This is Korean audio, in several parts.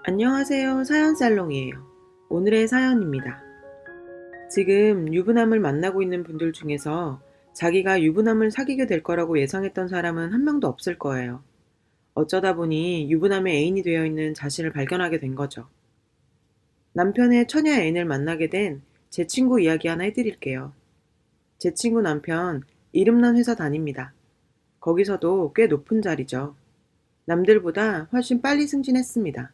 안녕하세요. 사연살롱이에요. 오늘의 사연입니다. 지금 유부남을 만나고 있는 분들 중에서 자기가 유부남을 사귀게 될 거라고 예상했던 사람은 한 명도 없을 거예요. 어쩌다 보니 유부남의 애인이 되어 있는 자신을 발견하게 된 거죠. 남편의 처녀 애인을 만나게 된 제 친구 이야기 하나 해드릴게요. 제 친구 남편 이름난 회사 다닙니다. 거기서도 꽤 높은 자리죠. 남들보다 훨씬 빨리 승진했습니다.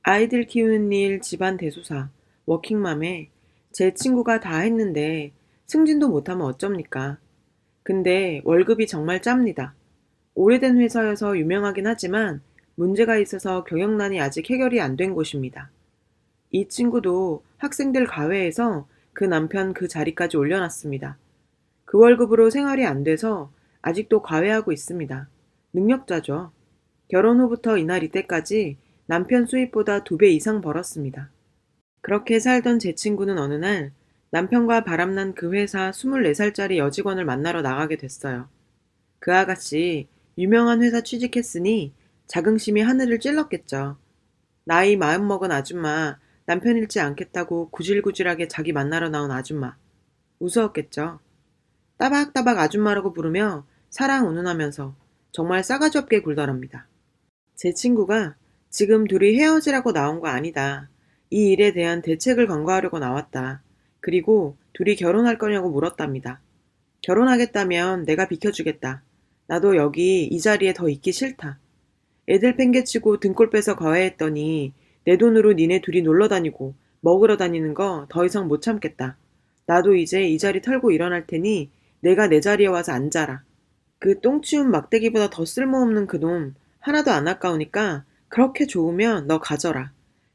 아이들 키우는 일, 집안 대소사, 워킹맘에 제 친구가 다 했는데 승진도 못하면 어쩝니까? 근데 월급이 정말 짭니다. 오래된 회사여서 유명하긴 하지만 문제가 있어서 경영난이 아직 해결이 안 된 곳입니다. 이 친구도 학생들 가회에서 그 남편 그 자리까지 올려놨습니다. 그 월급으로 생활이 안 돼서 아직도 과외하고 있습니다. 능력자죠. 결혼 후부터 이날 이때까지 남편 수입보다 2배 이상 벌었습니다. 그렇게 살던 제 친구는 어느 날 남편과 바람난 그 회사 24살짜리 여직원을 만나러 나가게 됐어요. 그 아가씨 유명한 회사 취직했으니 자긍심이 하늘을 찔렀겠죠. 나이 마음먹은 아줌마, 남편 잃지 않겠다고 구질구질하게 자기 만나러 나온 아줌마. 우스웠겠죠. 따박따박 아줌마라고 부르며 사랑 운운하면서 정말 싸가지 없게 굴더랍니다. 제 친구가 지금 둘이 헤어지라고 나온 거 아니다. 이 일에 대한 대책을 강구하려고 나왔다. 그리고 둘이 결혼할 거냐고 물었답니다. 결혼하겠다면 내가 비켜주겠다. 나도 여기 이 자리에 더 있기 싫다. 애들 팽개치고 등골 빼서 과외했더니 내 돈으로 니네 둘이 놀러 다니고 먹으러 다니는 거 더 이상 못 참겠다. 나도 이제 이 자리 털고 일어날 테니 내가 내 자리에 와서 앉아라. 그 똥치운 막대기보다 더 쓸모없는 그놈 하나도 안 아까우니까 그렇게 좋으면 너 가져라.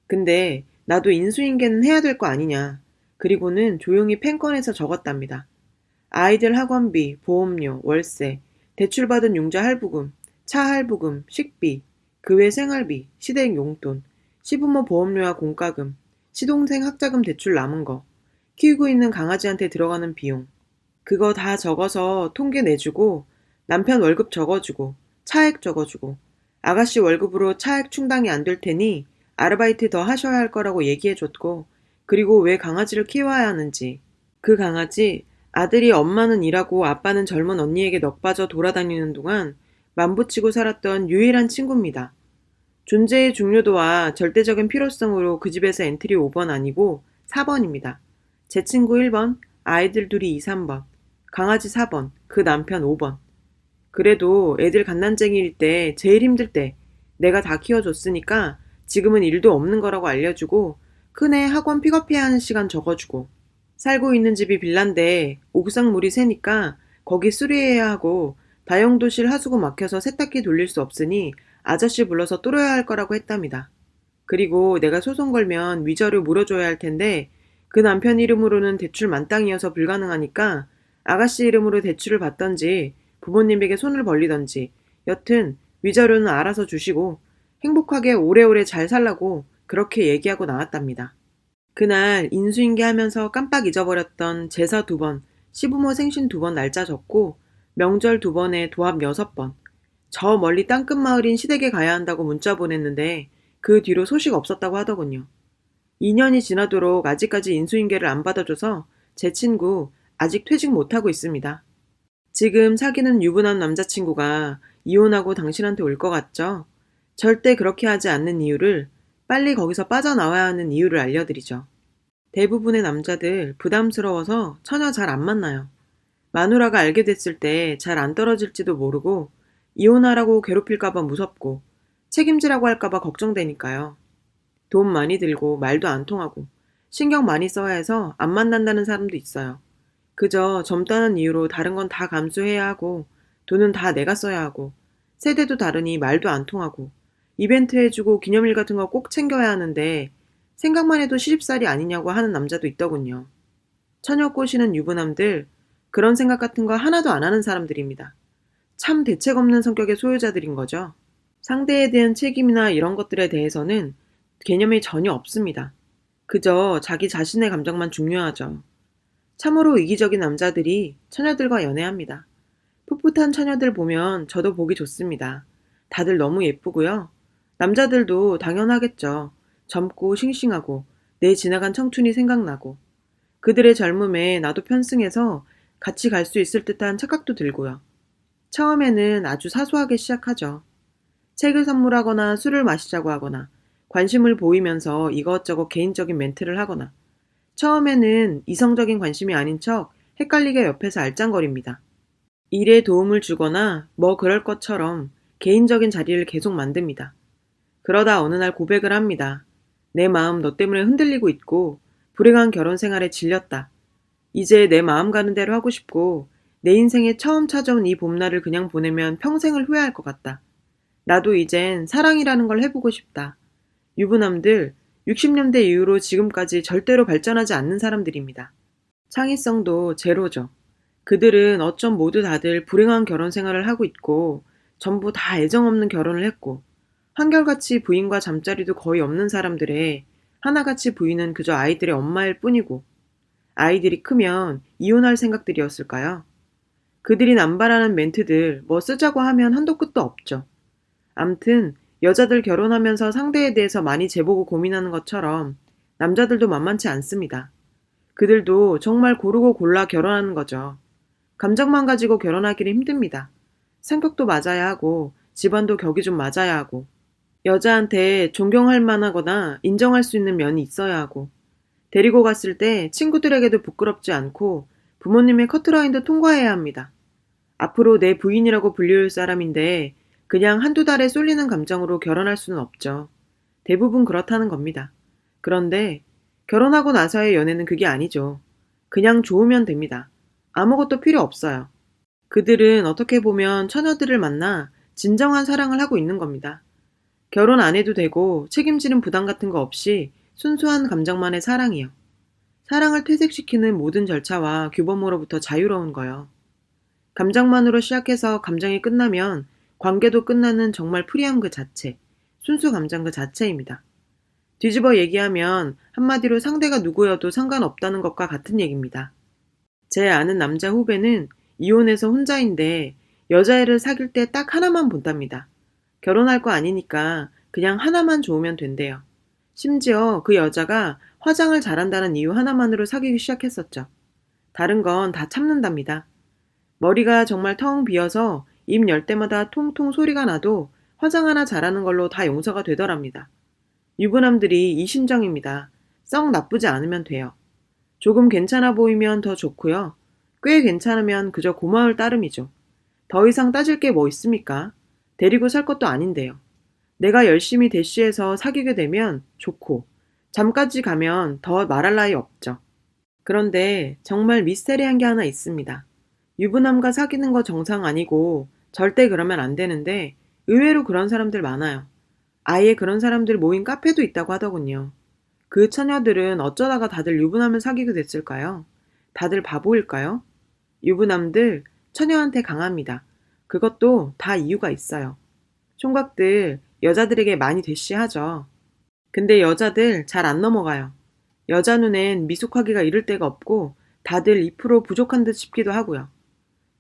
근데 나도 인수인계는 해야 될 거 아니냐. 그리고는 조용히 펜 꺼내서 적었답니다. 아이들 학원비, 보험료, 월세, 대출받은 융자 할부금, 차 할부금, 식비, 그 외 생활비, 시댁 용돈, 시부모 보험료와 공과금, 시동생 학자금 대출 남은 거, 키우고 있는 강아지한테 들어가는 비용. 그거 다 적어서 통계 내주고 남편 월급 적어주고 차액 적어주고 아가씨 월급으로 차액 충당이 안 될 테니 아르바이트 더 하셔야 할 거라고 얘기해줬고 그리고 왜 강아지를 키워야 하는지 그 강아지 아들이 엄마는 일하고 아빠는 젊은 언니에게 넋 빠져 돌아다니는 동안 만붙이고 살았던 유일한 친구입니다. 존재의 중요도와 절대적인 필요성으로 그 집에서 엔트리 5번 아니고 4번입니다. 제 친구 1번, 아이들 둘이 2, 3번, 강아지 4번, 그 남편 5번. 그래도 애들 갓난쟁이일 때 제일 힘들 때 내가 다 키워줬으니까 지금은 일도 없는 거라고 알려주고 큰애 학원 픽업해야 하는 시간 적어주고 살고 있는 집이 빌란데 옥상 물이 새니까 거기 수리해야 하고 다용도실 하수구 막혀서 세탁기 돌릴 수 없으니 아저씨 불러서 뚫어야 할 거라고 했답니다. 그리고 내가 소송 걸면 위자료 물어줘야 할 텐데 그 남편 이름으로는 대출 만땅이어서 불가능하니까 아가씨 이름으로 대출을 받던지 부모님에게 손을 벌리던지 여튼 위자료는 알아서 주시고 행복하게 오래오래 잘 살라고 그렇게 얘기하고 나왔답니다. 그날 인수인계하면서 깜빡 잊어버렸던 제사 2번, 시부모 생신 2번 날짜 적고 명절 2번에 도합 6번, 저 멀리 땅끝 마을인 시댁에 가야 한다고 문자 보냈는데 그 뒤로 소식 없었다고 하더군요. 2년이 지나도록 아직까지 인수인계를 안 받아줘서 제 친구 아직 퇴직 못하고 있습니다. 지금 사귀는 유부남 남자친구가 이혼하고 당신한테 올 것 같죠? 절대 그렇게 하지 않는 이유를 빨리 거기서 빠져나와야 하는 이유를 알려드리죠. 대부분의 남자들 부담스러워서 처녀 잘 안 만나요. 마누라가 알게 됐을 때 잘 안 떨어질지도 모르고 이혼하라고 괴롭힐까봐 무섭고 책임지라고 할까봐 걱정되니까요. 돈 많이 들고 말도 안 통하고 신경 많이 써야 해서 안 만난다는 사람도 있어요. 그저 젊다는 이유로 다른 건 다 감수해야 하고 돈은 다 내가 써야 하고 세대도 다르니 말도 안 통하고 이벤트 해주고 기념일 같은 거 꼭 챙겨야 하는데 생각만 해도 시집살이 아니냐고 하는 남자도 있더군요. 처녀 꼬시는 유부남들 그런 생각 같은 거 하나도 안 하는 사람들입니다. 참 대책 없는 성격의 소유자들인 거죠. 상대에 대한 책임이나 이런 것들에 대해서는 개념이 전혀 없습니다. 그저 자기 자신의 감정만 중요하죠. 참으로 이기적인 남자들이 처녀들과 연애합니다. 풋풋한 처녀들 보면 저도 보기 좋습니다. 다들 너무 예쁘고요. 남자들도 당연하겠죠. 젊고 싱싱하고 내 지나간 청춘이 생각나고 그들의 젊음에 나도 편승해서 같이 갈 수 있을 듯한 착각도 들고요. 처음에는 아주 사소하게 시작하죠. 책을 선물하거나 술을 마시자고 하거나 관심을 보이면서 이것저것 개인적인 멘트를 하거나 처음에는 이성적인 관심이 아닌 척 헷갈리게 옆에서 알짱거립니다. 일에 도움을 주거나 뭐 그럴 것처럼 개인적인 자리를 계속 만듭니다. 그러다 어느 날 고백을 합니다. 내 마음 너 때문에 흔들리고 있고 불행한 결혼 생활에 질렸다. 이제 내 마음 가는 대로 하고 싶고 내 인생에 처음 찾아온 이 봄날을 그냥 보내면 평생을 후회할 것 같다. 나도 이젠 사랑이라는 걸 해보고 싶다. 유부남들 60년대 이후로 지금까지 절대로 발전하지 않는 사람들입니다. 창의성도 제로죠. 그들은 어쩜 모두 다들 불행한 결혼 생활을 하고 있고 전부 다 애정 없는 결혼을 했고 한결같이 부인과 잠자리도 거의 없는 사람들의 하나같이 부인은 그저 아이들의 엄마일 뿐이고 아이들이 크면 이혼할 생각들이었을까요? 그들이 남발하는 멘트들 뭐 쓰자고 하면 한도 끝도 없죠. 암튼 여자들 결혼하면서 상대에 대해서 많이 재보고 고민하는 것처럼 남자들도 만만치 않습니다. 그들도 정말 고르고 골라 결혼하는 거죠. 감정만 가지고 결혼하기는 힘듭니다. 성격도 맞아야 하고 집안도 격이 좀 맞아야 하고 여자한테 존경할 만하거나 인정할 수 있는 면이 있어야 하고 데리고 갔을 때 친구들에게도 부끄럽지 않고 부모님의 커트라인도 통과해야 합니다. 앞으로 내 부인이라고 불릴 사람인데 그냥 한두 달에 쏠리는 감정으로 결혼할 수는 없죠. 대부분 그렇다는 겁니다. 그런데 결혼하고 나서의 연애는 그게 아니죠. 그냥 좋으면 됩니다. 아무것도 필요 없어요. 그들은 어떻게 보면 처녀들을 만나 진정한 사랑을 하고 있는 겁니다. 결혼 안 해도 되고 책임지는 부담 같은 거 없이 순수한 감정만의 사랑이요. 사랑을 퇴색시키는 모든 절차와 규범으로부터 자유로운 거요. 감정만으로 시작해서 감정이 끝나면 관계도 끝나는 정말 프리함 그 자체, 순수 감정 그 자체입니다. 뒤집어 얘기하면 한마디로 상대가 누구여도 상관없다는 것과 같은 얘기입니다. 제 아는 남자 후배는 이혼해서 혼자인데 여자애를 사귈 때 딱 하나만 본답니다. 결혼할 거 아니니까 그냥 하나만 좋으면 된대요. 심지어 그 여자가 화장을 잘한다는 이유 하나만으로 사귀기 시작했었죠. 다른 건 다 참는답니다. 머리가 정말 텅 비어서 입 열 때마다 통통 소리가 나도 화장 하나 잘하는 걸로 다 용서가 되더랍니다. 유부남들이 이 심정입니다. 썩 나쁘지 않으면 돼요. 조금 괜찮아 보이면 더 좋고요. 꽤 괜찮으면 그저 고마울 따름이죠. 더 이상 따질 게 뭐 있습니까? 데리고 살 것도 아닌데요. 내가 열심히 대쉬해서 사귀게 되면 좋고 잠까지 가면 더 말할 나위 없죠. 그런데 정말 미스테리한 게 하나 있습니다. 유부남과 사귀는 거 정상 아니고 절대 그러면 안 되는데 의외로 그런 사람들 많아요. 아예 그런 사람들 모인 카페도 있다고 하더군요. 그 처녀들은 어쩌다가 다들 유부남을 사귀게 됐을까요? 다들 바보일까요? 유부남들 처녀한테 강합니다. 그것도 다 이유가 있어요. 총각들 여자들에게 많이 대쉬하죠. 근데 여자들 잘 안 넘어가요. 여자 눈엔 미숙하기가 이를 데가 없고 다들 2% 부족한 듯 싶기도 하고요.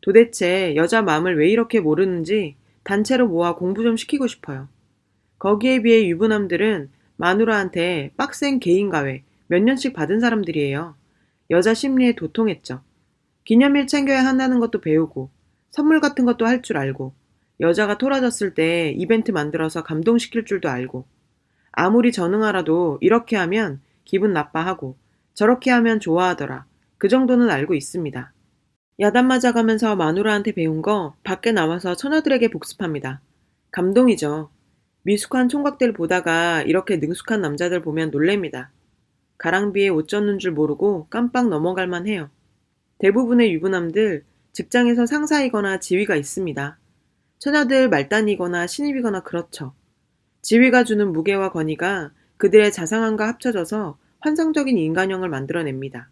도대체 여자 마음을 왜 이렇게 모르는지 단체로 모아 공부 좀 시키고 싶어요. 거기에 비해 유부남들은 마누라한테 빡센 개인가외 몇 년씩 받은 사람들이에요. 여자 심리에 도통했죠. 기념일 챙겨야 한다는 것도 배우고 선물 같은 것도 할 줄 알고 여자가 토라졌을 때 이벤트 만들어서 감동시킬 줄도 알고 아무리 전응하라도 이렇게 하면 기분 나빠하고 저렇게 하면 좋아하더라. 그 정도는 알고 있습니다. 야단 맞아가면서 마누라한테 배운 거 밖에 나와서 처녀들에게 복습합니다. 감동이죠. 미숙한 총각들 보다가 이렇게 능숙한 남자들 보면 놀랍니다. 가랑비에 옷 젖는 줄 모르고 깜빡 넘어갈만 해요. 대부분의 유부남들 직장에서 상사이거나 지위가 있습니다. 처녀들 말단이거나 신입이거나 그렇죠. 지위가 주는 무게와 권위가 그들의 자상함과 합쳐져서 환상적인 인간형을 만들어냅니다.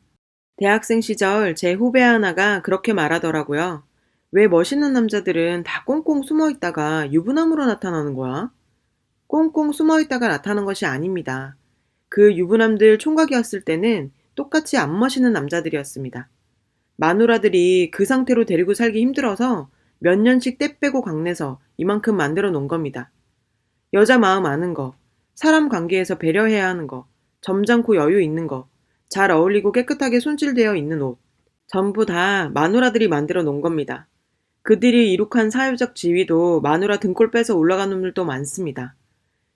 대학생 시절 제 후배 하나가 그렇게 말하더라고요. 왜 멋있는 남자들은 다 꽁꽁 숨어있다가 유부남으로 나타나는 거야? 꽁꽁 숨어있다가 나타나는 것이 아닙니다. 그 유부남들 총각이었을 때는 똑같이 안 멋있는 남자들이었습니다. 마누라들이 그 상태로 데리고 살기 힘들어서 몇 년씩 떼 빼고 강내서 이만큼 만들어 놓은 겁니다. 여자 마음 아는 거, 사람 관계에서 배려해야 하는 거, 점잖고 여유 있는 거, 잘 어울리고 깨끗하게 손질되어 있는 옷. 전부 다 마누라들이 만들어 놓은 겁니다. 그들이 이룩한 사회적 지위도 마누라 등골 빼서 올라간 놈들도 많습니다.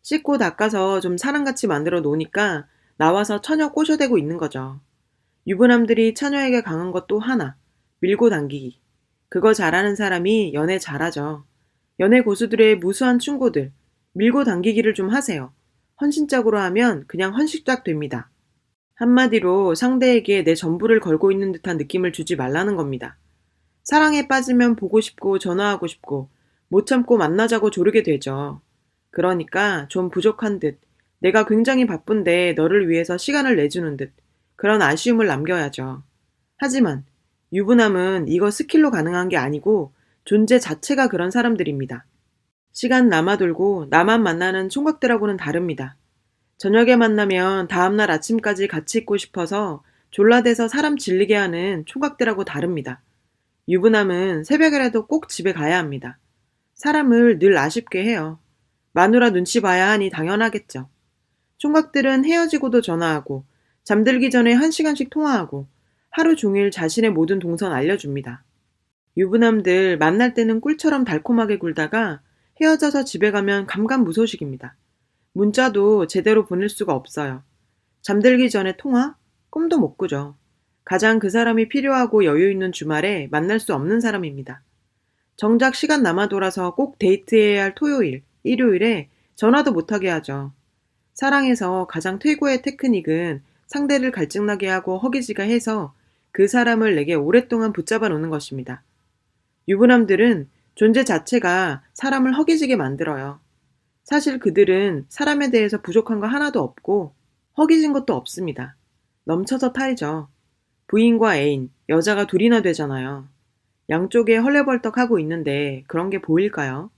씻고 닦아서 좀 사람같이 만들어 놓으니까 나와서 처녀 꼬셔대고 있는 거죠. 유부남들이 처녀에게 강한 것 또 하나, 밀고 당기기. 그거 잘하는 사람이 연애 잘하죠. 연애 고수들의 무수한 충고들, 밀고 당기기를 좀 하세요. 헌신적으로 하면 그냥 헌식작 됩니다. 한마디로 상대에게 내 전부를 걸고 있는 듯한 느낌을 주지 말라는 겁니다. 사랑에 빠지면 보고 싶고 전화하고 싶고 못 참고 만나자고 조르게 되죠. 그러니까 좀 부족한 듯, 내가 굉장히 바쁜데 너를 위해서 시간을 내주는 듯 그런 아쉬움을 남겨야죠. 하지만 유부남은 이거 스킬로 가능한 게 아니고 존재 자체가 그런 사람들입니다. 시간 남아돌고 나만 만나는 총각들하고는 다릅니다. 저녁에 만나면 다음날 아침까지 같이 있고 싶어서 졸라대서 사람 질리게 하는 총각들하고 다릅니다. 유부남은 새벽이라도 꼭 집에 가야 합니다. 사람을 늘 아쉽게 해요. 마누라 눈치 봐야 하니 당연하겠죠. 총각들은 헤어지고도 전화하고 잠들기 전에 1시간씩 통화하고 하루 종일 자신의 모든 동선 알려줍니다. 유부남들 만날 때는 꿀처럼 달콤하게 굴다가 헤어져서 집에 가면 감감무소식입니다. 문자도 제대로 보낼 수가 없어요. 잠들기 전에 통화? 꿈도 못 꾸죠. 가장 그 사람이 필요하고 여유 있는 주말에 만날 수 없는 사람입니다. 정작 시간 남아 돌아서 꼭 데이트해야 할 토요일, 일요일에 전화도 못하게 하죠. 사랑에서 가장 최고의 테크닉은 상대를 갈증나게 하고 허기지게 해서 그 사람을 내게 오랫동안 붙잡아 놓는 것입니다. 유부남들은 존재 자체가 사람을 허기지게 만들어요. 사실 그들은 사람에 대해서 부족한 거 하나도 없고 허기진 것도 없습니다. 넘쳐서 탈이죠. 부인과 애인, 여자가 둘이나 되잖아요. 양쪽에 헐레벌떡하고 있는데 그런 게 보일까요?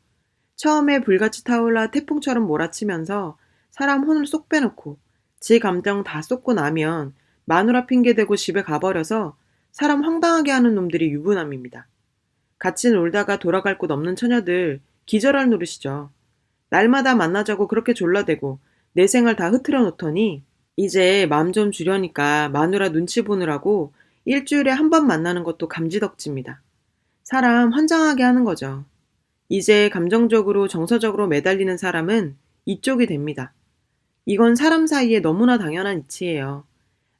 처음에 불같이 타올라 태풍처럼 몰아치면서 사람 혼을 쏙 빼놓고 지 감정 다 쏟고 나면 마누라 핑계대고 집에 가버려서 사람 황당하게 하는 놈들이 유부남입니다. 같이 놀다가 돌아갈 곳 없는 처녀들 기절할 노릇이죠. 날마다 만나자고 그렇게 졸라대고 내 생활 다 흐트러 놓더니 이제 마음 좀 주려니까 마누라 눈치 보느라고 일주일에 한 번 만나는 것도 감지덕지입니다. 사람 환장하게 하는 거죠. 이제 감정적으로 정서적으로 매달리는 사람은 이쪽이 됩니다. 이건 사람 사이에 너무나 당연한 이치예요.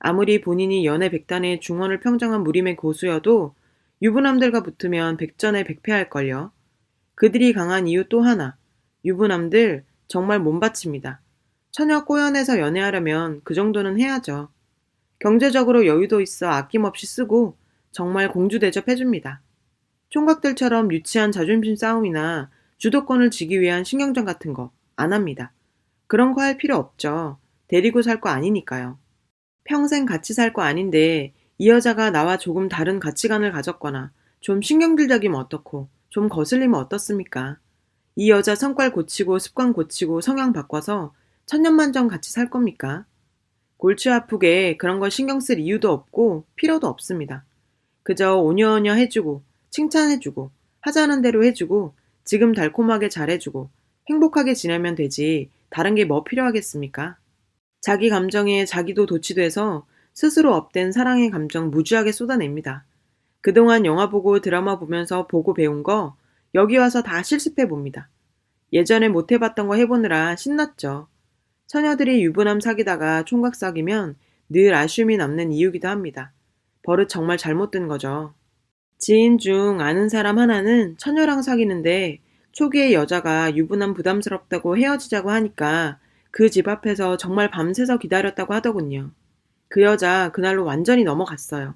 아무리 본인이 연애 백단의 중원을 평정한 무림의 고수여도 유부남들과 붙으면 백전에 백패할걸요. 그들이 강한 이유 또 하나. 유부남들 정말 몸바칩니다. 처녀 꼬연해서 연애하려면 그 정도는 해야죠. 경제적으로 여유도 있어 아낌없이 쓰고 정말 공주 대접해줍니다. 총각들처럼 유치한 자존심 싸움이나 주도권을 쥐기 위한 신경전 같은 거 안 합니다. 그런 거 할 필요 없죠. 데리고 살 거 아니니까요. 평생 같이 살 거 아닌데 이 여자가 나와 조금 다른 가치관을 가졌거나 좀 신경질적이면 어떻고 좀 거슬리면 어떻습니까? 이 여자 성깔 고치고 습관 고치고 성향 바꿔서 천년만년 같이 살 겁니까? 골치 아프게 그런 걸 신경 쓸 이유도 없고 필요도 없습니다. 그저 오냐오냐 해주고 칭찬해주고 하자는 대로 해주고 지금 달콤하게 잘해주고 행복하게 지내면 되지 다른 게 뭐 필요하겠습니까? 자기 감정에 자기도 도취돼서 스스로 업된 사랑의 감정 무지하게 쏟아냅니다. 그동안 영화 보고 드라마 보면서 보고 배운 거 여기 와서 다 실습해 봅니다. 예전에 못 해봤던 거 해보느라 신났죠. 처녀들이 유부남 사귀다가 총각 사귀면 늘 아쉬움이 남는 이유기도 합니다. 버릇 정말 잘못 든 거죠. 지인 중 아는 사람 하나는 처녀랑 사귀는데 초기에 여자가 유부남 부담스럽다고 헤어지자고 하니까 그 집 앞에서 정말 밤새서 기다렸다고 하더군요. 그 여자 그날로 완전히 넘어갔어요.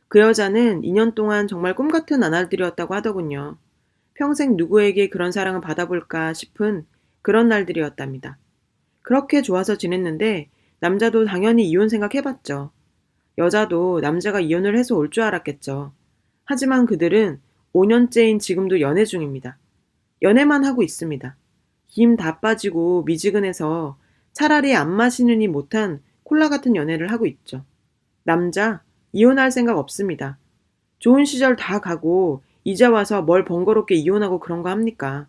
그 여자는 2년 동안 정말 꿈같은 나날들이었다고 하더군요. 평생 누구에게 그런 사랑을 받아볼까 싶은 그런 날들이었답니다. 그렇게 좋아서 지냈는데 남자도 당연히 이혼 생각해봤죠. 여자도 남자가 이혼을 해서 올 줄 알았겠죠. 하지만 그들은 5년째인 지금도 연애 중입니다. 연애만 하고 있습니다. 힘 다 빠지고 미지근해서 차라리 안 마시느니 못한 콜라 같은 연애를 하고 있죠. 남자, 이혼할 생각 없습니다. 좋은 시절 다 가고 이제 와서 뭘 번거롭게 이혼하고 그런 거 합니까?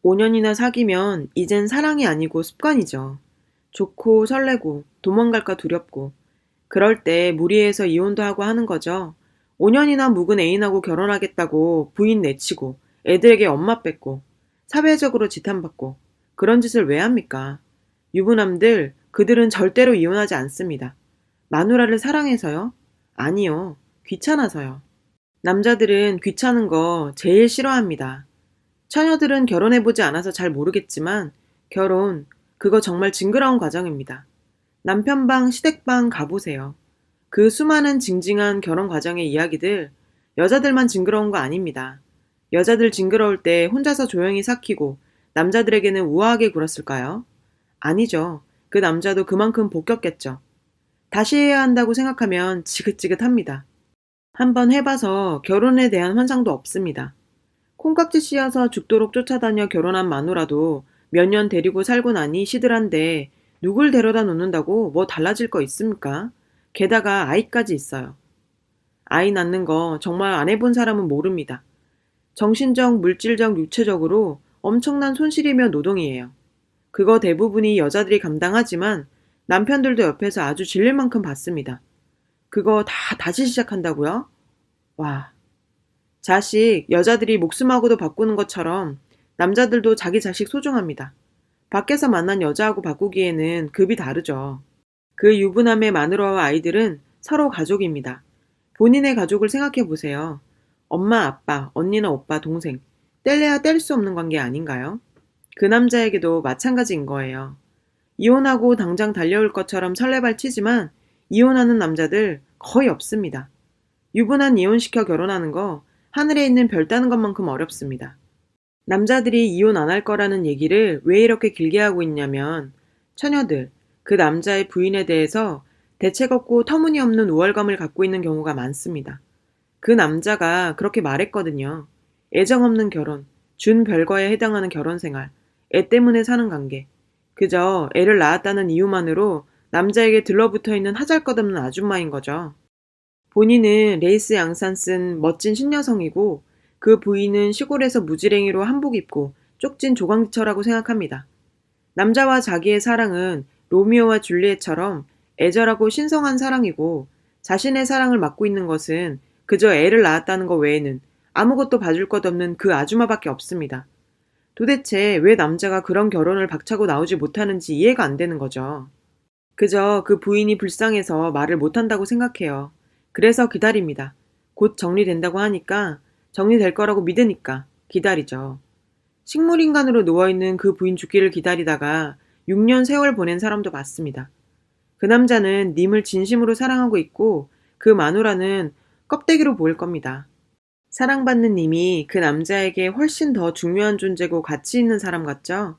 5년이나 사귀면 이젠 사랑이 아니고 습관이죠. 좋고 설레고 도망갈까 두렵고 그럴 때 무리해서 이혼도 하고 하는 거죠. 5년이나 묵은 애인하고 결혼하겠다고 부인 내치고 애들에게 엄마 뺏고 사회적으로 지탄받고 그런 짓을 왜 합니까? 유부남들 그들은 절대로 이혼하지 않습니다. 마누라를 사랑해서요? 아니요. 귀찮아서요. 남자들은 귀찮은 거 제일 싫어합니다. 처녀들은 결혼해보지 않아서 잘 모르겠지만 결혼, 그거 정말 징그러운 과정입니다. 남편방, 시댁방 가보세요. 그 수많은 징징한 결혼 과정의 이야기들, 여자들만 징그러운 거 아닙니다. 여자들 징그러울 때 혼자서 조용히 삭히고 남자들에게는 우아하게 굴었을까요? 아니죠. 그 남자도 그만큼 복겼겠죠. 다시 해야 한다고 생각하면 지긋지긋합니다. 한번 해봐서 결혼에 대한 환상도 없습니다. 콩깍지 씌어서 죽도록 쫓아다녀 결혼한 마누라도 몇 년 데리고 살고 나니 시들한데 누굴 데려다 놓는다고 뭐 달라질 거 있습니까? 게다가 아이까지 있어요. 아이 낳는 거 정말 안 해본 사람은 모릅니다. 정신적, 물질적, 육체적으로 엄청난 손실이며 노동이에요. 그거 대부분이 여자들이 감당하지만 남편들도 옆에서 아주 질릴 만큼 받습니다. 그거 다 다시 시작한다고요? 와. 자식, 여자들이 목숨하고도 바꾸는 것처럼 남자들도 자기 자식 소중합니다. 밖에서 만난 여자하고 바꾸기에는 급이 다르죠. 그 유부남의 마누라와 아이들은 서로 가족입니다. 본인의 가족을 생각해 보세요. 엄마, 아빠, 언니나 오빠, 동생. 뗄래야 뗄 수 없는 관계 아닌가요? 그 남자에게도 마찬가지인 거예요. 이혼하고 당장 달려올 것처럼 설레발 치지만 이혼하는 남자들 거의 없습니다. 유부남 이혼시켜 결혼하는 거 하늘에 있는 별 따는 것만큼 어렵습니다. 남자들이 이혼 안 할 거라는 얘기를 왜 이렇게 길게 하고 있냐면 처녀들, 그 남자의 부인에 대해서 대책 없고 터무니없는 우월감을 갖고 있는 경우가 많습니다. 그 남자가 그렇게 말했거든요. 애정 없는 결혼, 준 별거에 해당하는 결혼 생활, 애 때문에 사는 관계. 그저 애를 낳았다는 이유만으로 남자에게 들러붙어 있는 하잘것없는 아줌마인 거죠. 본인은 레이스 양산 쓴 멋진 신여성이고 그 부인은 시골에서 무지랭이로 한복 입고 쪽진 조광지처라고 생각합니다. 남자와 자기의 사랑은 로미오와 줄리엣처럼 애절하고 신성한 사랑이고 자신의 사랑을 맡고 있는 것은 그저 애를 낳았다는 것 외에는 아무것도 봐줄 것 없는 그 아줌마밖에 없습니다. 도대체 왜 남자가 그런 결혼을 박차고 나오지 못하는지 이해가 안 되는 거죠. 그저 그 부인이 불쌍해서 말을 못한다고 생각해요. 그래서 기다립니다. 곧 정리된다고 하니까 정리될 거라고 믿으니까 기다리죠. 식물인간으로 누워있는 그 부인 죽기를 기다리다가 6년 세월 보낸 사람도 봤습니다. 그 남자는 님을 진심으로 사랑하고 있고 그 마누라는 껍데기로 보일 겁니다. 사랑받는 님이 그 남자에게 훨씬 더 중요한 존재고 가치 있는 사람 같죠?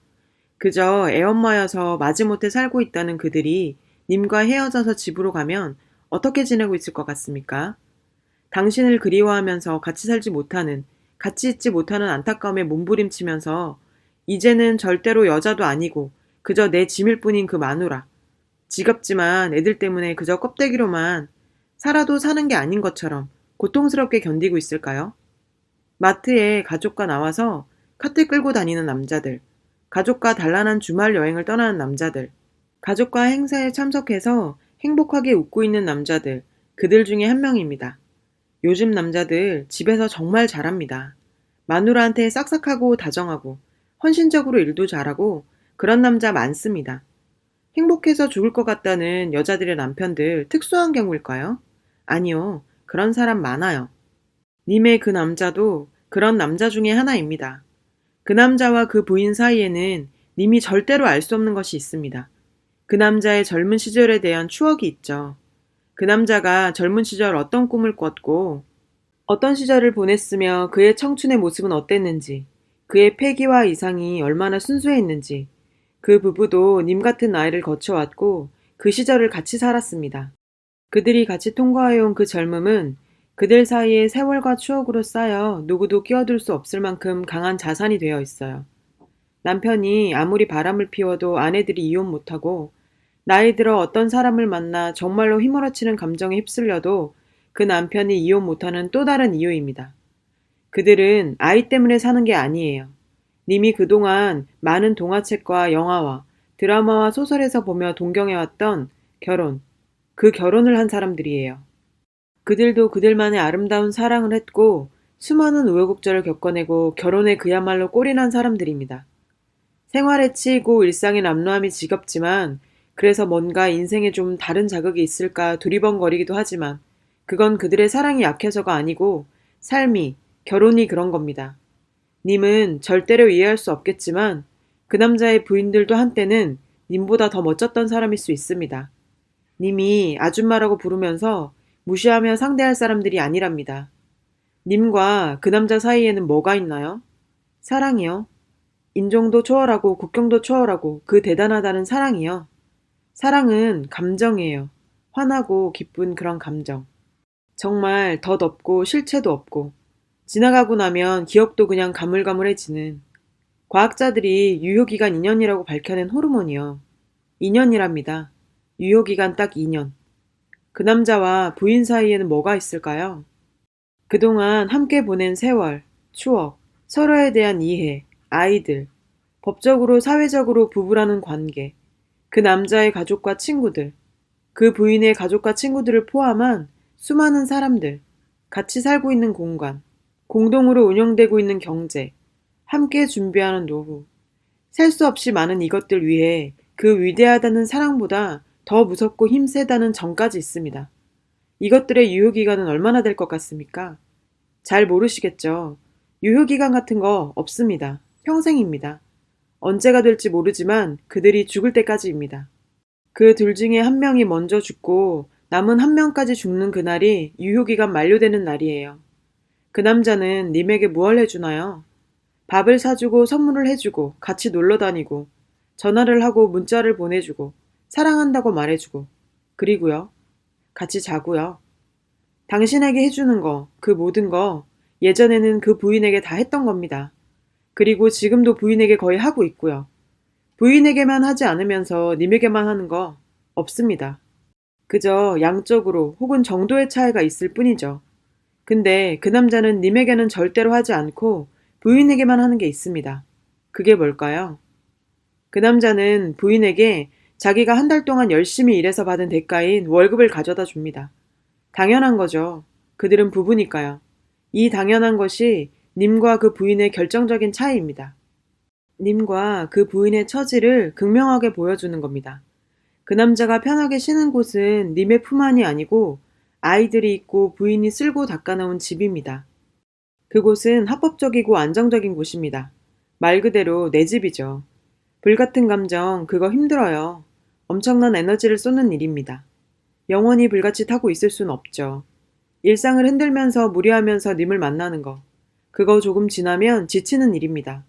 그저 애엄마여서 마지못해 살고 있다는 그들이 님과 헤어져서 집으로 가면 어떻게 지내고 있을 것 같습니까? 당신을 그리워하면서 같이 살지 못하는, 같이 있지 못하는 안타까움에 몸부림치면서 이제는 절대로 여자도 아니고 그저 내 짐일 뿐인 그 마누라. 지겹지만 애들 때문에 그저 껍데기로만 살아도 사는 게 아닌 것처럼 고통스럽게 견디고 있을까요? 마트에 가족과 나와서 카트 끌고 다니는 남자들, 가족과 단란한 주말 여행을 떠나는 남자들, 가족과 행사에 참석해서 행복하게 웃고 있는 남자들, 그들 중에 한 명입니다. 요즘 남자들 집에서 정말 잘합니다. 마누라한테 싹싹하고 다정하고 헌신적으로 일도 잘하고 그런 남자 많습니다. 행복해서 죽을 것 같다는 여자들의 남편들 특수한 경우일까요? 아니요. 그런 사람 많아요. 님의 그 남자도 그런 남자 중에 하나입니다. 그 남자와 그 부인 사이에는 님이 절대로 알 수 없는 것이 있습니다. 그 남자의 젊은 시절에 대한 추억이 있죠. 그 남자가 젊은 시절 어떤 꿈을 꿨고 어떤 시절을 보냈으며 그의 청춘의 모습은 어땠는지, 그의 패기와 이상이 얼마나 순수했는지, 그 부부도 님 같은 나이를 거쳐왔고 그 시절을 같이 살았습니다. 그들이 같이 통과해온 그 젊음은 그들 사이의 세월과 추억으로 쌓여 누구도 끼어들 수 없을 만큼 강한 자산이 되어 있어요. 남편이 아무리 바람을 피워도 아내들이 이혼 못하고 나이 들어 어떤 사람을 만나 정말로 휘몰아치는 감정에 휩쓸려도 그 남편이 이혼 못하는 또 다른 이유입니다. 그들은 아이 때문에 사는 게 아니에요. 님이 그동안 많은 동화책과 영화와 드라마와 소설에서 보며 동경해왔던 결혼, 그 결혼을 한 사람들이에요. 그들도 그들만의 아름다운 사랑을 했고 수많은 우여곡절을 겪어내고 결혼에 그야말로 꼴이 난 사람들입니다. 생활에 치이고 일상의 남루함이 지겹지만 그래서 뭔가 인생에 좀 다른 자극이 있을까 두리번거리기도 하지만 그건 그들의 사랑이 약해서가 아니고 삶이, 결혼이 그런 겁니다. 님은 절대로 이해할 수 없겠지만 그 남자의 부인들도 한때는 님보다 더 멋졌던 사람일 수 있습니다. 님이 아줌마라고 부르면서 무시하며 상대할 사람들이 아니랍니다. 님과 그 남자 사이에는 뭐가 있나요? 사랑이요. 인종도 초월하고 국경도 초월하고 그 대단하다는 사랑이요. 사랑은 감정이에요. 환하고 기쁜 그런 감정. 정말 덧없고 실체도 없고 지나가고 나면 기억도 그냥 가물가물해지는 과학자들이 유효기간 2년이라고 밝혀낸 호르몬이요. 2년이랍니다. 유효기간 딱 2년. 그 남자와 부인 사이에는 뭐가 있을까요? 그동안 함께 보낸 세월, 추억, 서로에 대한 이해, 아이들, 법적으로 사회적으로 부부라는 관계, 그 남자의 가족과 친구들, 그 부인의 가족과 친구들을 포함한 수많은 사람들, 같이 살고 있는 공간, 공동으로 운영되고 있는 경제, 함께 준비하는 노후, 셀 수 없이 많은 이것들 위해 그 위대하다는 사랑보다 더 무섭고 힘세다는 정까지 있습니다. 이것들의 유효기간은 얼마나 될 것 같습니까? 잘 모르시겠죠. 유효기간 같은 거 없습니다. 평생입니다. 언제가 될지 모르지만 그들이 죽을 때까지입니다. 그 둘 중에 한 명이 먼저 죽고 남은 한 명까지 죽는 그날이 유효기간 만료되는 날이에요. 그 남자는 님에게 무얼 해주나요? 밥을 사주고 선물을 해주고 같이 놀러 다니고 전화를 하고 문자를 보내주고 사랑한다고 말해주고 그리고요. 같이 자고요. 당신에게 해주는 거, 그 모든 거 예전에는 그 부인에게 다 했던 겁니다. 그리고 지금도 부인에게 거의 하고 있고요. 부인에게만 하지 않으면서 님에게만 하는 거 없습니다. 그저 양적으로 혹은 정도의 차이가 있을 뿐이죠. 근데 그 남자는 님에게는 절대로 하지 않고 부인에게만 하는 게 있습니다. 그게 뭘까요? 그 남자는 부인에게 자기가 한 달 동안 열심히 일해서 받은 대가인 월급을 가져다 줍니다. 당연한 거죠. 그들은 부부니까요. 이 당연한 것이 님과 그 부인의 결정적인 차이입니다. 님과 그 부인의 처지를 극명하게 보여주는 겁니다. 그 남자가 편하게 쉬는 곳은 님의 품 안이 아니고 아이들이 있고 부인이 쓸고 닦아놓은 집입니다. 그곳은 합법적이고 안정적인 곳입니다. 말 그대로 내 집이죠. 불같은 감정, 그거 힘들어요. 엄청난 에너지를 쏟는 일입니다. 영원히 불같이 타고 있을 순 없죠. 일상을 흔들면서 무리하면서 님을 만나는 거. 그거 조금 지나면 지치는 일입니다.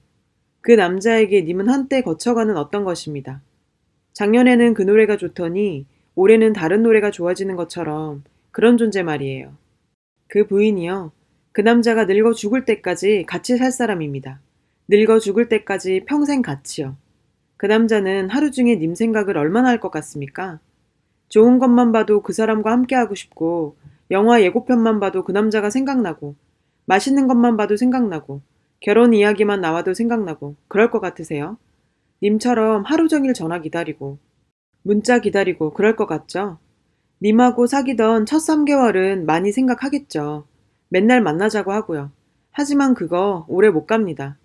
그 남자에게 님은 한때 거쳐가는 어떤 것입니다. 작년에는 그 노래가 좋더니 올해는 다른 노래가 좋아지는 것처럼 그런 존재 말이에요. 그 부인이요. 그 남자가 늙어 죽을 때까지 같이 살 사람입니다. 늙어 죽을 때까지 평생 같이요. 그 남자는 하루 중에 님 생각을 얼마나 할 것 같습니까? 좋은 것만 봐도 그 사람과 함께하고 싶고 영화 예고편만 봐도 그 남자가 생각나고 맛있는 것만 봐도 생각나고 결혼 이야기만 나와도 생각나고 그럴 것 같으세요? 님처럼 하루 종일 전화 기다리고 문자 기다리고 그럴 것 같죠? 님하고 사귀던 첫 3개월은 많이 생각하겠죠. 맨날 만나자고 하고요. 하지만 그거 오래 못 갑니다.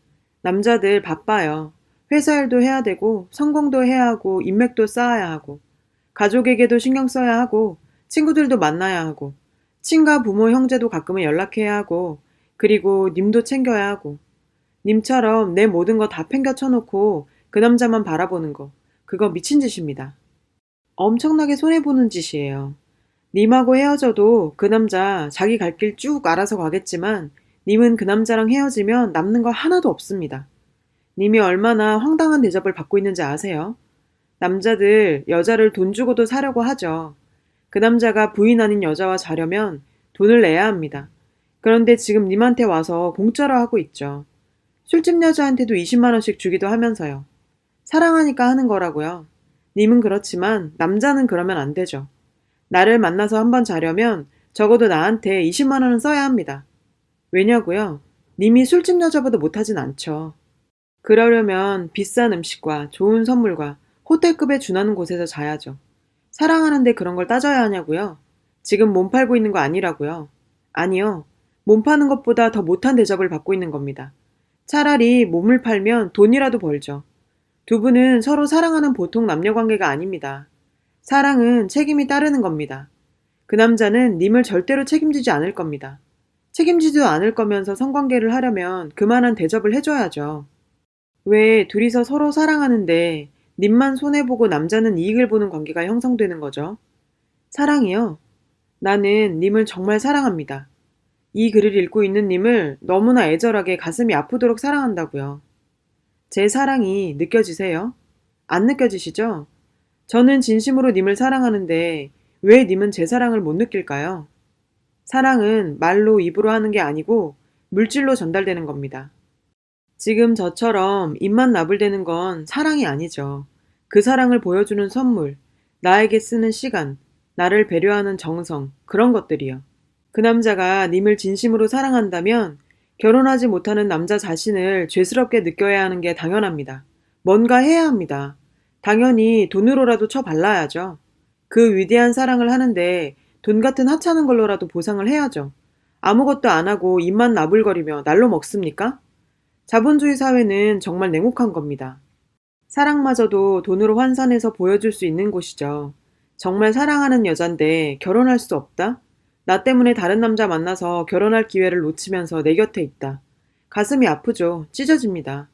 남자들 바빠요. 회사 일도 해야 되고 성공도 해야 하고 인맥도 쌓아야 하고 가족에게도 신경 써야 하고 친구들도 만나야 하고 친가 부모 형제도 가끔은 연락해야 하고 그리고 님도 챙겨야 하고 님처럼 내 모든 거 다 팽겨 쳐놓고 그 남자만 바라보는 거 그거 미친 짓입니다. 엄청나게 손해보는 짓이에요. 님하고 헤어져도 그 남자 자기 갈 길 쭉 알아서 가겠지만 님은 그 남자랑 헤어지면 남는 거 하나도 없습니다. 님이 얼마나 황당한 대접을 받고 있는지 아세요? 남자들 여자를 돈 주고도 사려고 하죠. 그 남자가 부인 아닌 여자와 자려면 돈을 내야 합니다. 그런데 지금 님한테 와서 공짜로 하고 있죠. 술집 여자한테도 20만 원씩 주기도 하면서요. 사랑하니까 하는 거라고요. 님은 그렇지만 남자는 그러면 안 되죠. 나를 만나서 한번 자려면 적어도 나한테 20만 원은 써야 합니다. 왜냐고요? 님이 술집 여자보다 못하진 않죠. 그러려면 비싼 음식과 좋은 선물과 호텔급에 준하는 곳에서 자야죠. 사랑하는데 그런 걸 따져야 하냐고요? 지금 몸 팔고 있는 거 아니라고요? 아니요. 몸 파는 것보다 더 못한 대접을 받고 있는 겁니다. 차라리 몸을 팔면 돈이라도 벌죠. 두 분은 서로 사랑하는 보통 남녀 관계가 아닙니다. 사랑은 책임이 따르는 겁니다. 그 남자는 님을 절대로 책임지지 않을 겁니다. 책임지지도 않을 거면서 성관계를 하려면 그만한 대접을 해줘야죠. 왜 둘이서 서로 사랑하는데 님만 손해보고 남자는 이익을 보는 관계가 형성되는 거죠? 사랑이요? 나는 님을 정말 사랑합니다. 이 글을 읽고 있는 님을 너무나 애절하게 가슴이 아프도록 사랑한다고요. 제 사랑이 느껴지세요? 안 느껴지시죠? 저는 진심으로 님을 사랑하는데 왜 님은 제 사랑을 못 느낄까요? 사랑은 말로 입으로 하는 게 아니고 물질로 전달되는 겁니다. 지금 저처럼 입만 나불대는 건 사랑이 아니죠. 그 사랑을 보여주는 선물, 나에게 쓰는 시간, 나를 배려하는 정성, 그런 것들이요. 그 남자가 님을 진심으로 사랑한다면 결혼하지 못하는 남자 자신을 죄스럽게 느껴야 하는 게 당연합니다. 뭔가 해야 합니다. 당연히 돈으로라도 쳐발라야죠. 그 위대한 사랑을 하는데 돈 같은 하찮은 걸로라도 보상을 해야죠. 아무것도 안 하고 입만 나불거리며 날로 먹습니까? 자본주의 사회는 정말 냉혹한 겁니다. 사랑마저도 돈으로 환산해서 보여줄 수 있는 곳이죠. 정말 사랑하는 여잔데 결혼할 수 없다? 나 때문에 다른 남자 만나서 결혼할 기회를 놓치면서 내 곁에 있다. 가슴이 아프죠. 찢어집니다.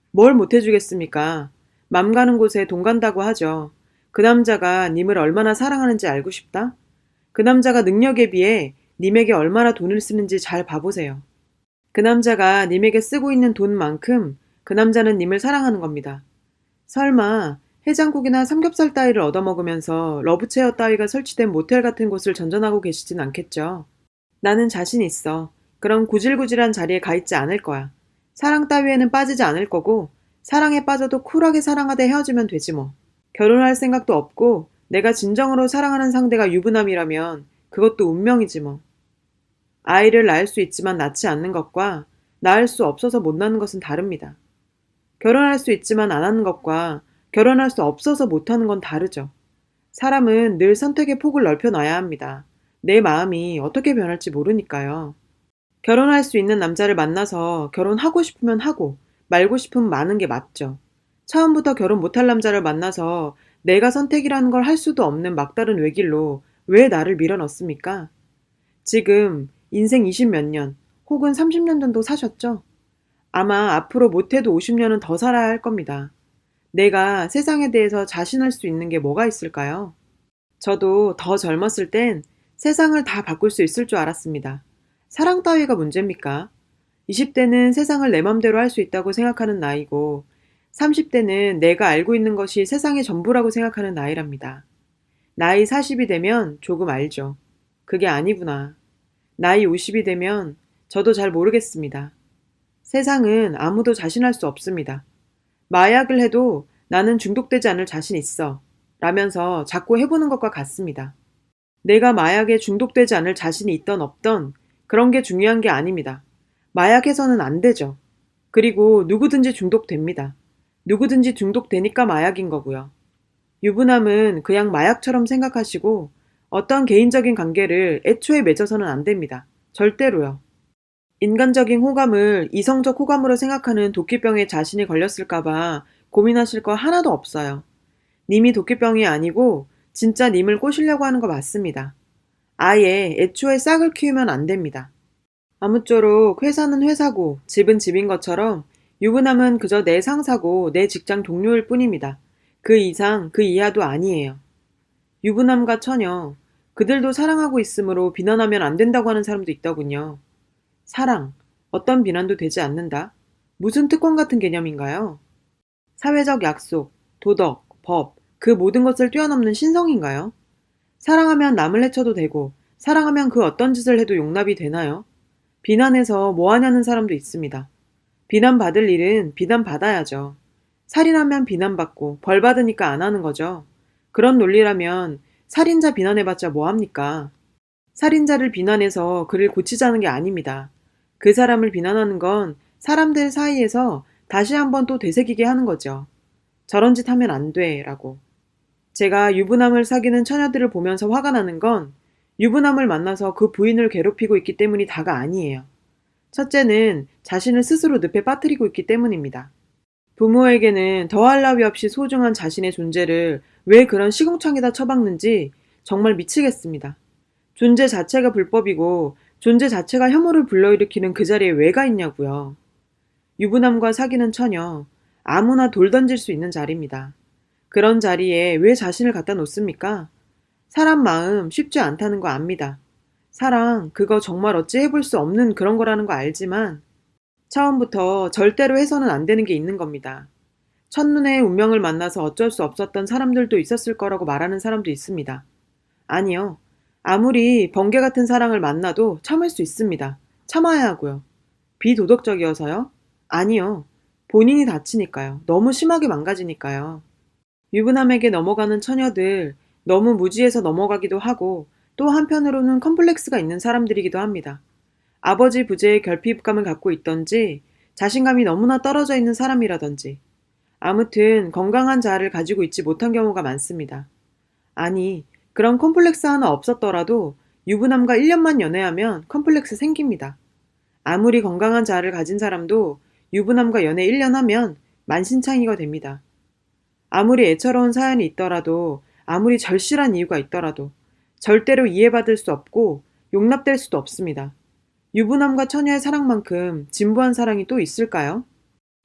뭘 못해주겠습니까? 맘 가는 곳에 돈 간다고 하죠. 그 남자가 님을 얼마나 사랑하는지 알고 싶다? 그 남자가 능력에 비해 님에게 얼마나 돈을 쓰는지 잘 봐보세요. 그 남자가 님에게 쓰고 있는 돈만큼 그 남자는 님을 사랑하는 겁니다. 설마 해장국이나 삼겹살 따위를 얻어먹으면서 러브체어 따위가 설치된 모텔 같은 곳을 전전하고 계시진 않겠죠. 나는 자신 있어. 그런 구질구질한 자리에 가 있지 않을 거야. 사랑 따위에는 빠지지 않을 거고 사랑에 빠져도 쿨하게 사랑하되 헤어지면 되지 뭐. 결혼할 생각도 없고 내가 진정으로 사랑하는 상대가 유부남이라면 그것도 운명이지 뭐. 아이를 낳을 수 있지만 낳지 않는 것과 낳을 수 없어서 못 낳는 것은 다릅니다. 결혼할 수 있지만 안 하는 것과 결혼할 수 없어서 못 하는 건 다르죠. 사람은 늘 선택의 폭을 넓혀놔야 합니다. 내 마음이 어떻게 변할지 모르니까요. 결혼할 수 있는 남자를 만나서 결혼하고 싶으면 하고 말고 싶으면 마는 게 맞죠. 처음부터 결혼 못할 남자를 만나서 내가 선택이라는 걸 할 수도 없는 막다른 외길로 왜 나를 밀어넣습니까? 지금 인생 20몇 년 혹은 30년 정도 사셨죠? 아마 앞으로 못해도 50년은 더 살아야 할 겁니다. 내가 세상에 대해서 자신할 수 있는 게 뭐가 있을까요? 저도 더 젊었을 땐 세상을 다 바꿀 수 있을 줄 알았습니다. 사랑 따위가 문제입니까? 20대는 세상을 내 맘대로 할 수 있다고 생각하는 나이고 30대는 내가 알고 있는 것이 세상의 전부라고 생각하는 나이랍니다. 나이 40이 되면 조금 알죠. 그게 아니구나. 나이 50이 되면 저도 잘 모르겠습니다. 세상은 아무도 자신할 수 없습니다. 마약을 해도 나는 중독되지 않을 자신 있어. 라면서 자꾸 해보는 것과 같습니다. 내가 마약에 중독되지 않을 자신이 있던 없던 그런 게 중요한 게 아닙니다. 마약해서는 안 되죠. 그리고 누구든지 중독됩니다. 누구든지 중독되니까 마약인 거고요. 유부남은 그냥 마약처럼 생각하시고 어떤 개인적인 관계를 애초에 맺어서는 안 됩니다. 절대로요. 인간적인 호감을 이성적 호감으로 생각하는 도끼병에 자신이 걸렸을까봐 고민하실 거 하나도 없어요. 님이 도끼병이 아니고 진짜 님을 꼬시려고 하는 거 맞습니다. 아예 애초에 싹을 키우면 안 됩니다. 아무쪼록 회사는 회사고 집은 집인 것처럼 유부남은 그저 내 상사고 내 직장 동료일 뿐입니다. 그 이상 그 이하도 아니에요. 유부남과 처녀, 그들도 사랑하고 있으므로 비난하면 안 된다고 하는 사람도 있더군요. 사랑, 어떤 비난도 되지 않는다? 무슨 특권 같은 개념인가요? 사회적 약속, 도덕, 법, 그 모든 것을 뛰어넘는 신성인가요? 사랑하면 남을 해쳐도 되고 사랑하면 그 어떤 짓을 해도 용납이 되나요? 비난해서 뭐 하냐는 사람도 있습니다. 비난받을 일은 비난받아야죠. 살인하면 비난받고 벌 받으니까 안 하는 거죠. 그런 논리라면 살인자 비난해봤자 뭐합니까? 살인자를 비난해서 그를 고치자는 게 아닙니다. 그 사람을 비난하는 건 사람들 사이에서 다시 한번 또 되새기게 하는 거죠. 저런 짓 하면 안 돼, 라고. 제가 유부남을 사귀는 처녀들을 보면서 화가 나는 건 유부남을 만나서 그 부인을 괴롭히고 있기 때문이 다가 아니에요. 첫째는 자신을 스스로 늪에 빠뜨리고 있기 때문입니다. 부모에게는 더할 나위 없이 소중한 자신의 존재를 왜 그런 시궁창에다 처박는지 정말 미치겠습니다. 존재 자체가 불법이고 존재 자체가 혐오를 불러일으키는 그 자리에 왜가 있냐고요. 유부남과 사귀는 처녀, 아무나 돌 던질 수 있는 자리입니다. 그런 자리에 왜 자신을 갖다 놓습니까? 사람 마음 쉽지 않다는 거 압니다. 사랑, 그거 정말 어찌 해볼 수 없는 그런 거라는 거 알지만 처음부터 절대로 해서는 안 되는 게 있는 겁니다. 첫눈에 운명을 만나서 어쩔 수 없었던 사람들도 있었을 거라고 말하는 사람도 있습니다. 아니요. 아무리 번개 같은 사랑을 만나도 참을 수 있습니다. 참아야 하고요. 비도덕적이어서요? 아니요. 본인이 다치니까요. 너무 심하게 망가지니까요. 유부남에게 넘어가는 처녀들 너무 무지해서 넘어가기도 하고 또 한편으로는 컴플렉스가 있는 사람들이기도 합니다. 아버지 부재의 결핍감을 갖고 있던지 자신감이 너무나 떨어져 있는 사람이라든지 아무튼 건강한 자아를 가지고 있지 못한 경우가 많습니다. 아니, 그런 컴플렉스 하나 없었더라도 유부남과 1년만 연애하면 컴플렉스 생깁니다. 아무리 건강한 자아를 가진 사람도 유부남과 연애 1년 하면 만신창이가 됩니다. 아무리 애처로운 사연이 있더라도 아무리 절실한 이유가 있더라도 절대로 이해받을 수 없고 용납될 수도 없습니다. 유부남과 처녀의 사랑만큼 진부한 사랑이 또 있을까요?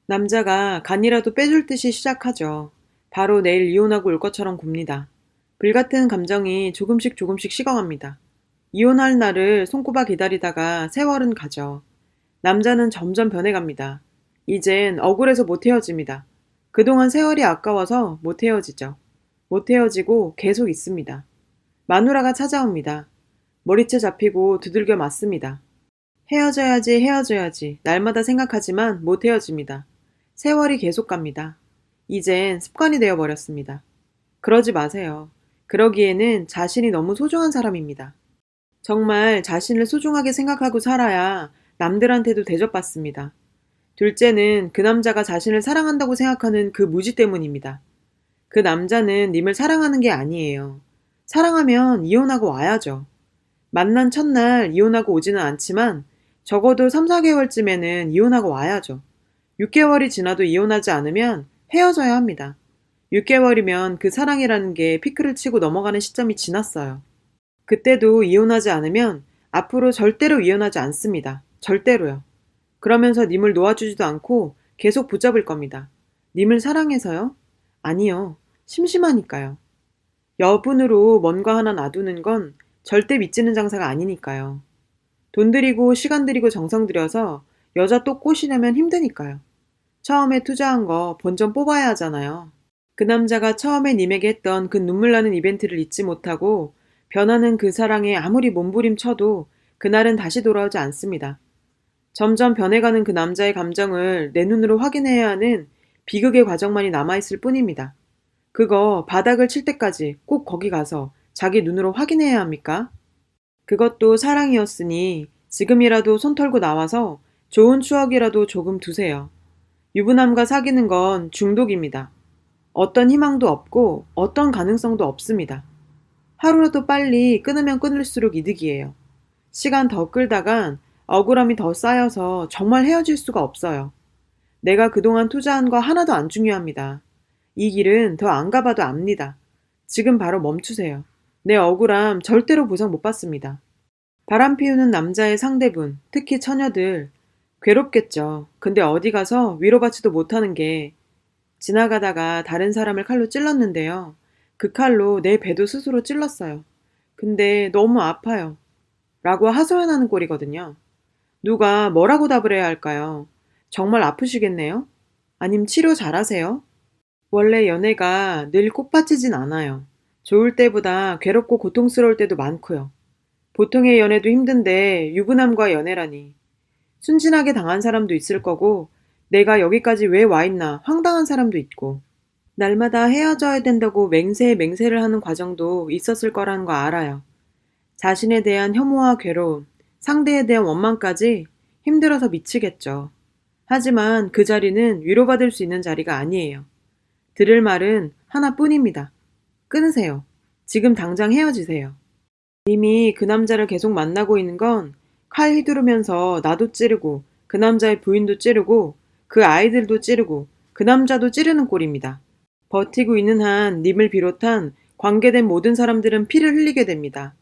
남자가 간이라도 빼줄 듯이 시작하죠. 바로 내일 이혼하고 올 것처럼 굽니다. 불같은 감정이 조금씩 식어갑니다. 이혼할 날을 손꼽아 기다리다가 세월은 가죠. 남자는 점점 변해갑니다. 이젠 억울해서 못 헤어집니다. 그동안 세월이 아까워서 못 헤어지죠. 못 헤어지고 계속 있습니다. 마누라가 찾아옵니다. 머리채 잡히고 두들겨 맞습니다. 헤어져야지 날마다 생각하지만 못 헤어집니다. 세월이 계속 갑니다. 이젠 습관이 되어버렸습니다. 그러지 마세요. 그러기에는 자신이 너무 소중한 사람입니다. 정말 자신을 소중하게 생각하고 살아야 남들한테도 대접받습니다. 둘째는 그 남자가 자신을 사랑한다고 생각하는 그 무지 때문입니다. 그 남자는 님을 사랑하는 게 아니에요. 사랑하면 이혼하고 와야죠. 만난 첫날 이혼하고 오지는 않지만 적어도 3, 4개월쯤에는 이혼하고 와야죠. 6개월이 지나도 이혼하지 않으면 헤어져야 합니다. 6개월이면 그 사랑이라는 게 피크를 치고 넘어가는 시점이 지났어요. 그때도 이혼하지 않으면 앞으로 절대로 이혼하지 않습니다. 절대로요. 그러면서 님을 놓아주지도 않고 계속 붙잡을 겁니다. 님을 사랑해서요? 아니요. 심심하니까요. 여분으로 뭔가 하나 놔두는 건 절대 믿지는 장사가 아니니까요. 돈 들이고 시간 들이고 정성 들여서 여자 또 꼬시려면 힘드니까요. 처음에 투자한 거 본전 뽑아야 하잖아요. 그 남자가 처음에 님에게 했던 그 눈물 나는 이벤트를 잊지 못하고 변하는 그 사랑에 아무리 몸부림쳐도 그날은 다시 돌아오지 않습니다. 점점 변해가는 그 남자의 감정을 내 눈으로 확인해야 하는 비극의 과정만이 남아있을 뿐입니다. 그거 바닥을 칠 때까지 꼭 거기 가서 자기 눈으로 확인해야 합니까? 그것도 사랑이었으니 지금이라도 손 털고 나와서 좋은 추억이라도 조금 두세요. 유부남과 사귀는 건 중독입니다. 어떤 희망도 없고 어떤 가능성도 없습니다. 하루라도 빨리 끊으면 끊을수록 이득이에요. 시간 더 끌다간 억울함이 더 쌓여서 정말 헤어질 수가 없어요. 내가 그동안 투자한 거 하나도 안 중요합니다. 이 길은 더 안 가봐도 압니다. 지금 바로 멈추세요. 내 억울함 절대로 보상 못 받습니다. 바람 피우는 남자의 상대분, 특히 처녀들, 괴롭겠죠. 근데 어디 가서 위로받지도 못하는 게 지나가다가 다른 사람을 칼로 찔렀는데요. 그 칼로 내 배도 스스로 찔렀어요. 근데 너무 아파요. 라고 하소연하는 꼴이거든요. 누가 뭐라고 답을 해야 할까요? 정말 아프시겠네요? 아님 치료 잘하세요? 원래 연애가 늘 꽃밭이진 않아요. 좋을 때보다 괴롭고 고통스러울 때도 많고요. 보통의 연애도 힘든데 유부남과 연애라니. 순진하게 당한 사람도 있을 거고 내가 여기까지 왜 와 있나 황당한 사람도 있고 날마다 헤어져야 된다고 맹세를 하는 과정도 있었을 거라는 거 알아요. 자신에 대한 혐오와 괴로움, 상대에 대한 원망까지 힘들어서 미치겠죠. 하지만 그 자리는 위로받을 수 있는 자리가 아니에요. 들을 말은 하나뿐입니다. 끊으세요. 지금 당장 헤어지세요. 님이 그 남자를 계속 만나고 있는 건 칼 휘두르면서 나도 찌르고 그 남자의 부인도 찌르고 그 아이들도 찌르고 그 남자도 찌르는 꼴입니다. 버티고 있는 한 님을 비롯한 관계된 모든 사람들은 피를 흘리게 됩니다.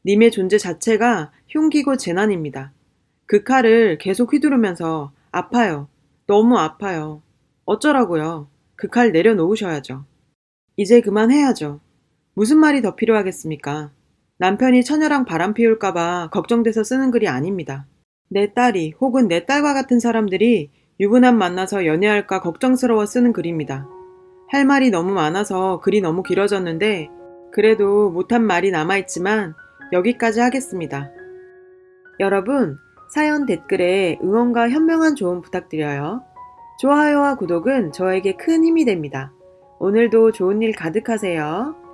님의 존재 자체가 흉기고 재난입니다. 그 칼을 계속 휘두르면서 아파요. 너무 아파요. 어쩌라고요. 그 칼 내려놓으셔야죠. 이제 그만해야죠. 무슨 말이 더 필요하겠습니까? 남편이 처녀랑 바람 피울까봐 걱정돼서 쓰는 글이 아닙니다. 내 딸이 혹은 내 딸과 같은 사람들이 유부남 만나서 연애할까 걱정스러워 쓰는 글입니다. 할 말이 너무 많아서 글이 너무 길어졌는데 그래도 못한 말이 남아있지만 여기까지 하겠습니다. 여러분, 사연 댓글에 응원과 현명한 조언 부탁드려요. 좋아요와 구독은 저에게 큰 힘이 됩니다. 오늘도 좋은 일 가득하세요.